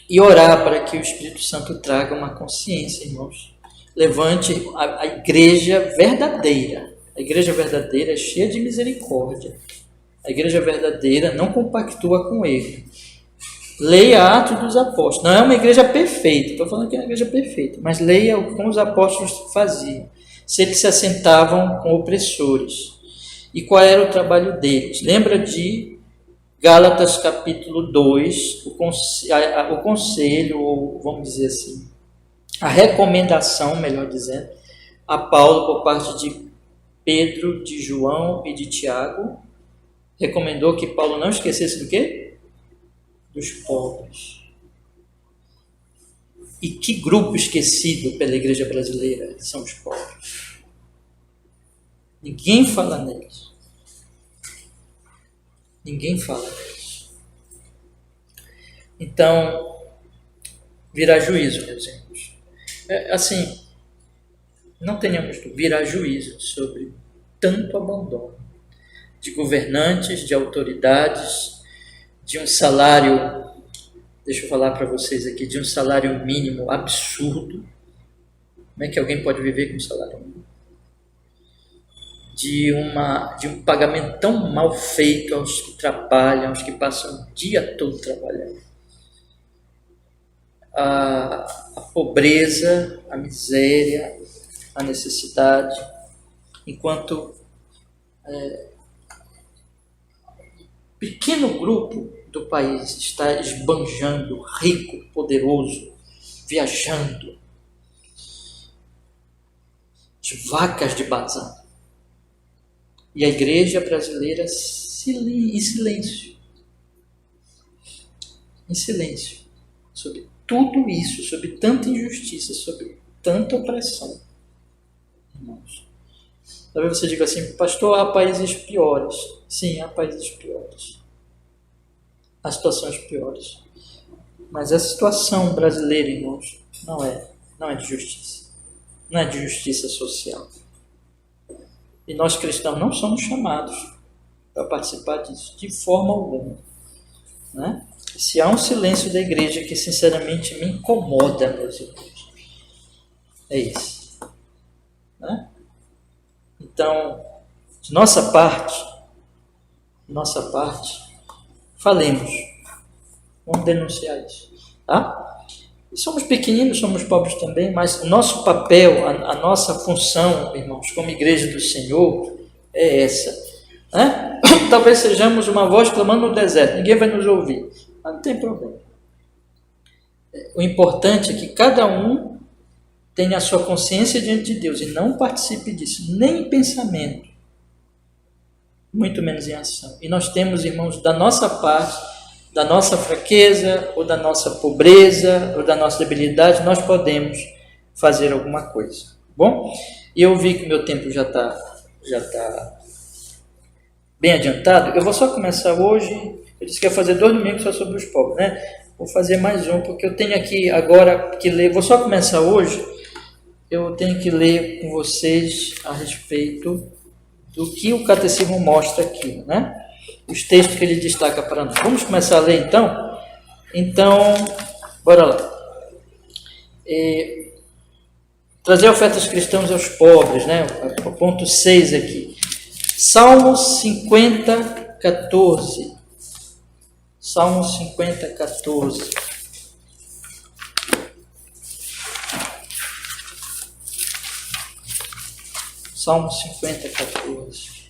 e orar para que o Espírito Santo traga uma consciência, irmãos. Levante a igreja verdadeira. A igreja verdadeira é cheia de misericórdia. A igreja verdadeira não compactua com erro. Leia Atos dos Apóstolos. Não é uma igreja perfeita, estou falando que é uma igreja perfeita, mas leia como os apóstolos faziam. Se eles se assentavam com opressores. E qual era o trabalho deles? Lembra de Gálatas capítulo 2, o conselho, ou vamos dizer assim, a recomendação, melhor dizendo, a Paulo por parte de Pedro, de João e de Tiago. Recomendou que Paulo não esquecesse do quê? Dos pobres. E que grupo esquecido pela igreja brasileira são os pobres. Ninguém fala neles. Ninguém fala neles. Então, virá juízo, meus irmãos. Assim, não tenhamos dúvida, virá juízo sobre tanto abandono de governantes, de autoridades, de um salário, deixa eu falar para vocês aqui, de um salário mínimo absurdo. Como é que alguém pode viver com um salário mínimo? De um pagamento tão mal feito aos que trabalham, aos que passam o dia todo trabalhando. A pobreza, a miséria, a necessidade, enquanto pequeno grupo do país está esbanjando, rico, poderoso, viajando, de vacas de bazar. E a igreja brasileira em silêncio. Em silêncio. Sobre tudo isso, sobre tanta injustiça, sobre tanta opressão. Irmãos. Talvez você diga assim, pastor, há países piores. Sim, há países piores. Há situações piores. Mas a situação brasileira, irmãos, não é de justiça. Não é de justiça social. E nós cristãos não somos chamados para participar disso, de forma alguma. Né? Se há um silêncio da igreja que sinceramente me incomoda, meus irmãos, é isso. Né? Então, de nossa parte, falemos. Vamos denunciar isso. Tá? E somos pequeninos, somos pobres também, mas o nosso papel, a nossa função, irmãos, como igreja do Senhor, é essa. Né? Talvez sejamos uma voz clamando no deserto, ninguém vai nos ouvir, mas não tem problema. O importante é que cada um tenha a sua consciência diante de Deus e não participe disso, nem em pensamento, muito menos em ação. E nós temos, irmãos, da nossa parte, da nossa fraqueza, ou da nossa pobreza, ou da nossa debilidade, nós podemos fazer alguma coisa. Bom? E eu vi que o meu tempo já está bem adiantado. Eu vou só começar hoje. Eu disse que ia fazer 2 domingos só sobre os pobres, né? Vou fazer mais um, porque eu tenho aqui agora que ler. Vou só começar hoje. Eu tenho que ler com vocês a respeito do que o catecismo mostra aqui, né? Os textos que ele destaca para nós. Vamos começar a ler então? Então, bora lá. Trazer ofertas cristãs aos pobres, né? O ponto 6 aqui. Salmo 50, 14. Salmo 50, 14. Salmo 50, 14.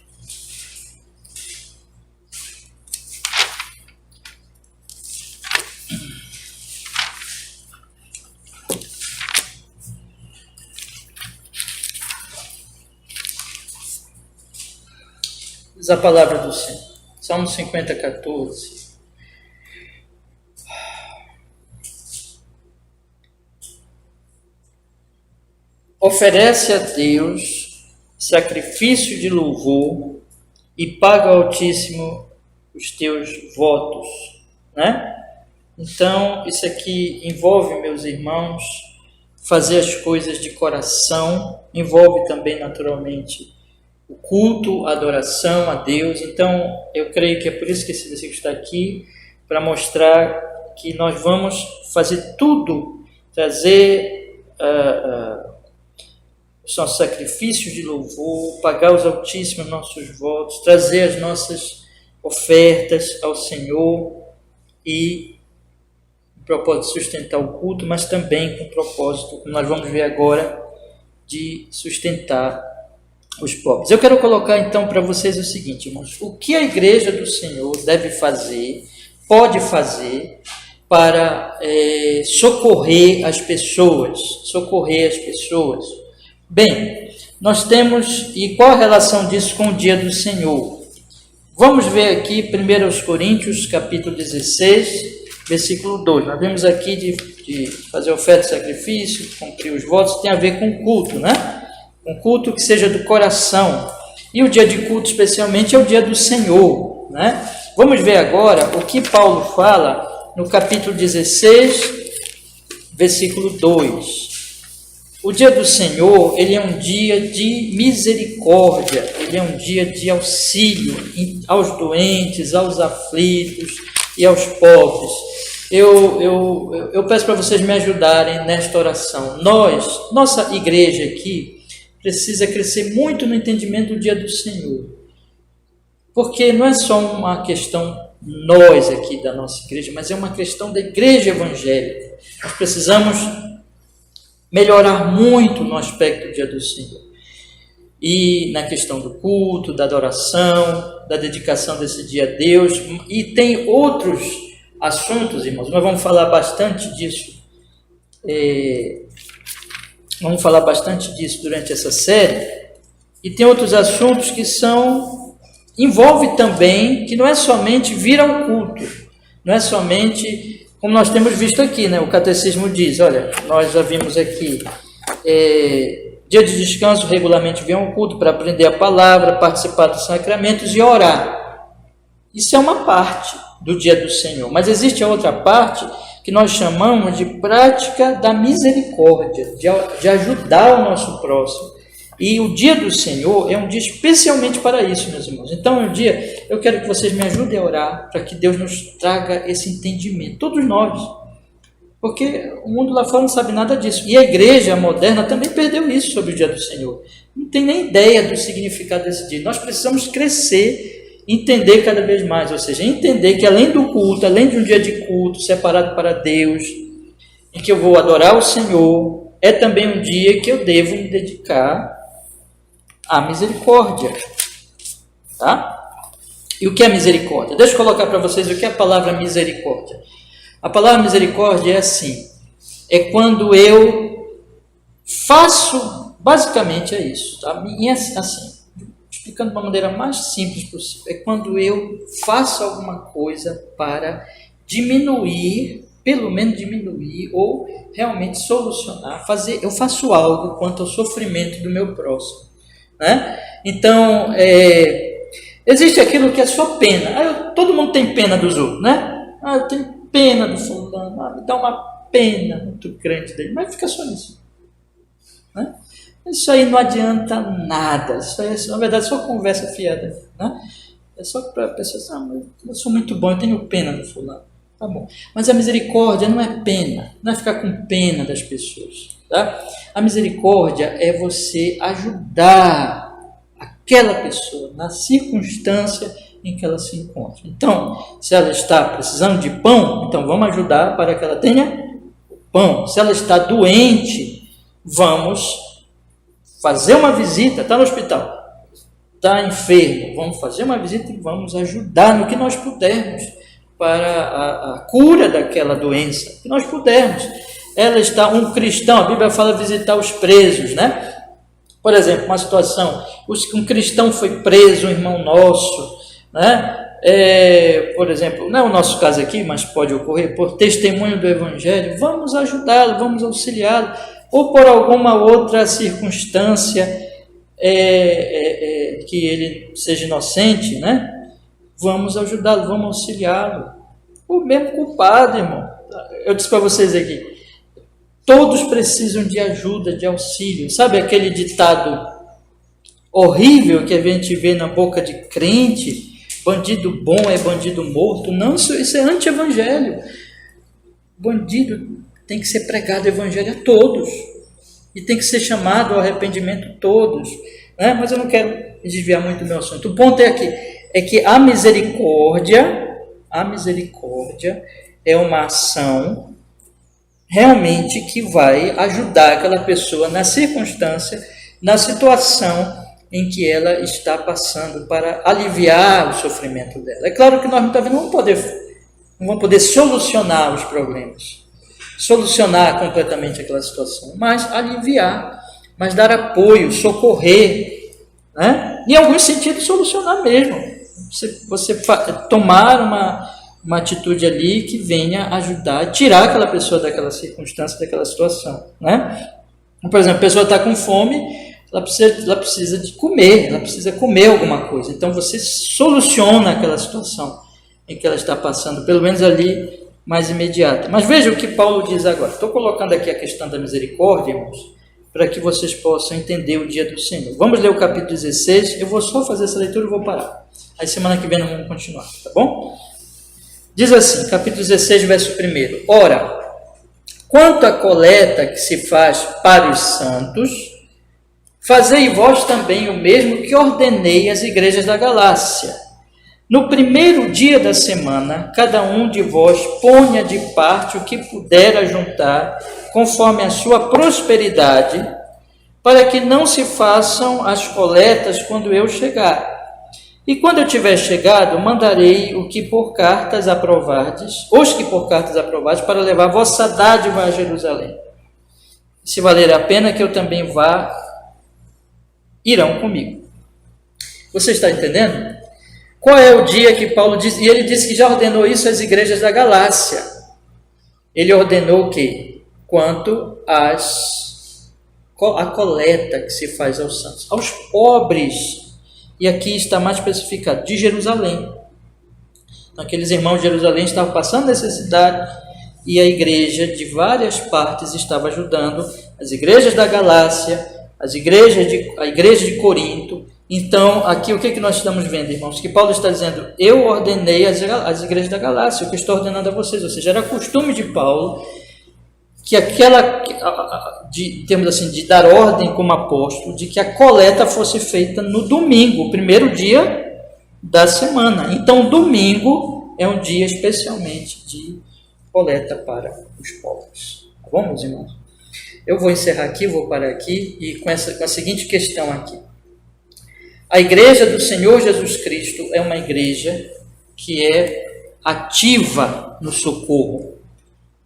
Diz a palavra do Senhor. Salmo 50, 14. Oferece a Deus sacrifício de louvor e paga ao Altíssimo os teus votos, né? Então, isso aqui envolve, meus irmãos, fazer as coisas de coração, envolve também, naturalmente, o culto, a adoração a Deus. Então, eu creio que é por isso que esse versículo está aqui. para mostrar que nós vamos fazer tudo, trazer os nossos sacrifícios de louvor, pagar os altíssimos nossos votos, trazer as nossas ofertas ao Senhor e com o propósito de sustentar o culto, mas também com o propósito, como nós vamos ver agora, de sustentar os pobres. Eu quero colocar então para vocês o seguinte, irmãos: o que a igreja do Senhor deve fazer, pode fazer para socorrer as pessoas. Bem, nós temos, e qual a relação disso com o dia do Senhor? Vamos ver aqui 1 Coríntios, capítulo 16, versículo 2. Nós vemos aqui de fazer oferta e sacrifício, cumprir os votos, tem a ver com culto, né? Um culto que seja do coração. E o dia de culto, especialmente, é o dia do Senhor, né? Vamos ver agora o que Paulo fala no capítulo 16, versículo 2. O dia do Senhor, ele é um dia de misericórdia, ele é um dia de auxílio aos doentes, aos aflitos e aos pobres. Eu peço para vocês me ajudarem nesta oração. Nossa igreja aqui, precisa crescer muito no entendimento do dia do Senhor. Porque não é só uma questão nós aqui da nossa igreja, mas é uma questão da igreja evangélica. Nós precisamos melhorar muito no aspecto do dia do Senhor. E na questão do culto, da adoração, da dedicação desse dia a Deus. E tem outros assuntos, irmãos, nós vamos falar bastante disso. Vamos falar bastante disso durante essa série. E tem outros assuntos que envolve também, que não é somente vir ao culto, não é somente, como nós temos visto aqui, né? O catecismo diz, olha, nós já vimos aqui, dia de descanso, regularmente vir ao culto para aprender a palavra, participar dos sacramentos e orar. Isso é uma parte do dia do Senhor, mas existe a outra parte que nós chamamos de prática da misericórdia, de ajudar o nosso próximo. E o dia do Senhor é um dia especialmente para isso, meus irmãos. Então, eu quero que vocês me ajudem a orar para que Deus nos traga esse entendimento, todos nós. Porque o mundo lá fora não sabe nada disso. E a igreja moderna também perdeu isso sobre o dia do Senhor. Não tem nem ideia do significado desse dia. Nós precisamos crescer, entender cada vez mais. Ou seja, entender que além do culto, além de um dia de culto separado para Deus, em que eu vou adorar o Senhor, é também um dia que eu devo me dedicar à misericórdia. Tá? E o que é misericórdia? Deixa eu colocar para vocês o que é a palavra misericórdia. A palavra misericórdia é assim, é quando eu faço, basicamente é isso, tá? E é assim, explicando de uma maneira mais simples possível, é quando eu faço alguma coisa para diminuir, pelo menos diminuir, ou realmente solucionar, eu faço algo quanto ao sofrimento do meu próximo, né? Então, existe aquilo que é só pena. Todo mundo tem pena dos outros, né? Eu tenho pena do fulano, me dá uma pena muito grande dele, mas fica só nisso, né? Isso aí não adianta nada, isso aí, na verdade, é só conversa fiada, né? É só para pessoas, eu sou muito bom, eu tenho pena do fulano, tá bom. Mas a misericórdia não é pena, não é ficar com pena das pessoas, tá? A misericórdia é você ajudar aquela pessoa na circunstância em que ela se encontra. Então, se ela está precisando de pão, então vamos ajudar para que ela tenha pão. Se ela está doente, vamos fazer uma visita, está no hospital, está enfermo, vamos fazer uma visita e vamos ajudar no que nós pudermos para a cura daquela doença, que nós pudermos. Ela está, um cristão, a Bíblia fala visitar os presos, né? Por exemplo, uma situação, um cristão foi preso, um irmão nosso, né? Por exemplo, não é o nosso caso aqui, mas pode ocorrer, por testemunho do Evangelho, vamos ajudá-lo, vamos auxiliá-lo, ou por alguma outra circunstância que ele seja inocente, né? Vamos ajudá-lo, vamos auxiliá-lo. O mesmo culpado, irmão. Eu disse para vocês aqui, todos precisam de ajuda, de auxílio. Sabe aquele ditado horrível que a gente vê na boca de crente? bandido bom é bandido morto. Não, isso é anti-evangelho. Bandido tem que ser pregado o evangelho a todos. E tem que ser chamado ao arrependimento todos. Né? Mas eu não quero desviar muito do meu assunto. O ponto é que a misericórdia é uma ação realmente que vai ajudar aquela pessoa na circunstância, na situação em que ela está passando, para aliviar o sofrimento dela. É claro que nós muitas vezes não vamos poder solucionar os problemas, solucionar completamente aquela situação, mas aliviar, mas dar apoio, socorrer, né? Em alguns sentidos solucionar mesmo. Você tomar uma atitude ali que venha ajudar, tirar aquela pessoa daquela circunstância, daquela situação, né? Por exemplo, a pessoa está com fome, ela precisa de comer, ela precisa comer alguma coisa. Então você soluciona aquela situação em que ela está passando, pelo menos ali mais imediata. Mas veja o que Paulo diz agora. Estou colocando aqui a questão da misericórdia, irmãos, para que vocês possam entender o dia do Senhor. Vamos ler o capítulo 16, eu vou só fazer essa leitura e vou parar. Aí semana que vem nós vamos continuar, tá bom? Diz assim, capítulo 16, verso 1. Ora, quanto à coleta que se faz para os santos, fazei vós também o mesmo que ordenei às igrejas da Galácia. No primeiro dia da semana, cada um de vós ponha de parte o que puder ajuntar, conforme a sua prosperidade, para que não se façam as coletas quando eu chegar. E quando eu tiver chegado, mandarei os que por cartas aprovardes, para levar vossa dádiva a Jerusalém. Se valer a pena que eu também vá, irão comigo. Você está entendendo? Qual é o dia que Paulo diz? E ele disse que já ordenou isso às igrejas da Galácia. Ele ordenou o quê? Quanto a coleta que se faz aos santos, aos pobres. E aqui está mais especificado, de Jerusalém. Então, aqueles irmãos de Jerusalém estavam passando necessidade e a igreja de várias partes estava ajudando, as igrejas da Galácia, a igreja de Corinto. Então, aqui o que nós estamos vendo, irmãos? Que Paulo está dizendo, eu ordenei as igrejas da Galácia, o que eu estou ordenando a vocês. Ou seja, era costume de Paulo que termos assim, de dar ordem como apóstolo, de que a coleta fosse feita no domingo, o primeiro dia da semana. Então, domingo é um dia especialmente de coleta para os pobres. Tá bom, meus irmãos? Eu vou encerrar aqui, vou parar aqui, e com a seguinte questão aqui. A igreja do Senhor Jesus Cristo é uma igreja que é ativa no socorro,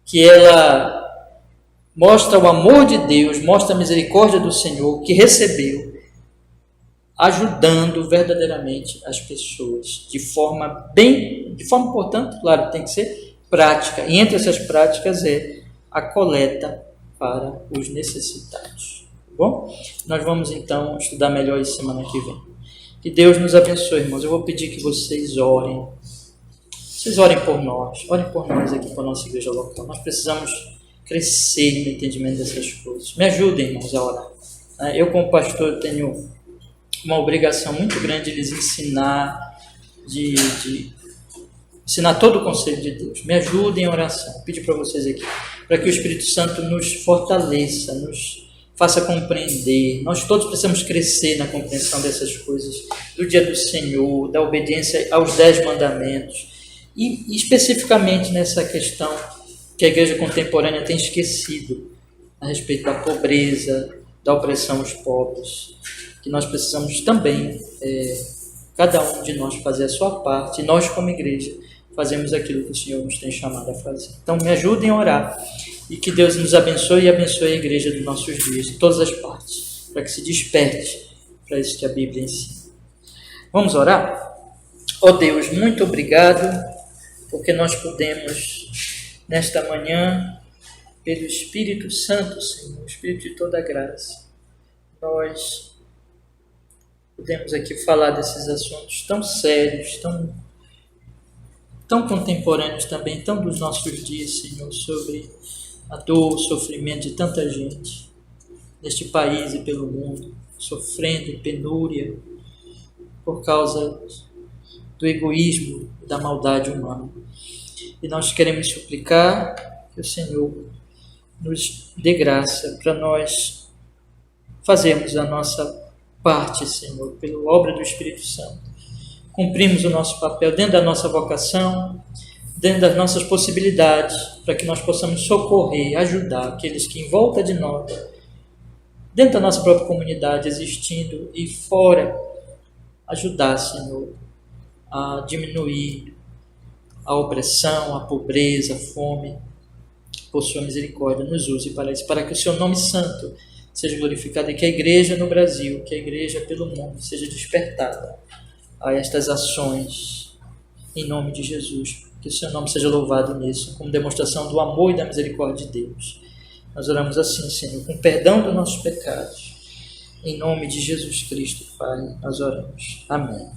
que ela mostra o amor de Deus, mostra a misericórdia do Senhor, que recebeu, ajudando verdadeiramente as pessoas, de forma, portanto, claro, tem que ser prática, e entre essas práticas é a coleta para os necessitados. Tá bom? Nós vamos então estudar melhor isso semana que vem. Que Deus nos abençoe, irmãos. Eu vou pedir que vocês orem. Vocês orem por nós. Orem por nós aqui, para a nossa igreja local. Nós precisamos crescer no entendimento dessas coisas. Me ajudem, irmãos, a orar. Eu, como pastor, tenho uma obrigação muito grande de lhes ensinar, de ensinar todo o conselho de Deus. Me ajudem em oração. Vou pedir para vocês aqui, para que o Espírito Santo nos fortaleça, nos faça compreender. Nós todos precisamos crescer na compreensão dessas coisas, do dia do Senhor, da obediência aos 10 mandamentos, e especificamente nessa questão que a igreja contemporânea tem esquecido, a respeito da pobreza, da opressão aos pobres, que nós precisamos também, cada um de nós, fazer a sua parte, e nós como igreja fazemos aquilo que o Senhor nos tem chamado a fazer. Então me ajudem a orar, e que Deus nos abençoe e abençoe a igreja dos nossos dias, de todas as partes, para que se desperte para isso que a Bíblia ensina. Vamos orar? Ó Deus, muito obrigado, porque nós podemos, nesta manhã, pelo Espírito Santo, Senhor, Espírito de toda graça, nós podemos aqui falar desses assuntos tão sérios, tão contemporâneos também, tão dos nossos dias, Senhor, sobre a dor, o sofrimento de tanta gente neste país e pelo mundo, sofrendo em penúria por causa do egoísmo e da maldade humana. E nós queremos suplicar que o Senhor nos dê graça para nós fazermos a nossa parte, Senhor, pela obra do Espírito Santo. Cumprimos o nosso papel dentro da nossa vocação, dentro das nossas possibilidades, para que nós possamos socorrer, ajudar aqueles que em volta de nós, dentro da nossa própria comunidade existindo e fora, ajudar, Senhor, a diminuir a opressão, a pobreza, a fome. Por sua misericórdia, nos use para isso, para que o seu nome santo seja glorificado e que a igreja no Brasil, que a igreja pelo mundo seja despertada a estas ações, em nome de Jesus. Que o seu nome seja louvado nisso, como demonstração do amor e da misericórdia de Deus. Nós oramos assim, Senhor, com perdão dos nossos pecados. Em nome de Jesus Cristo, Pai, nós oramos. Amém.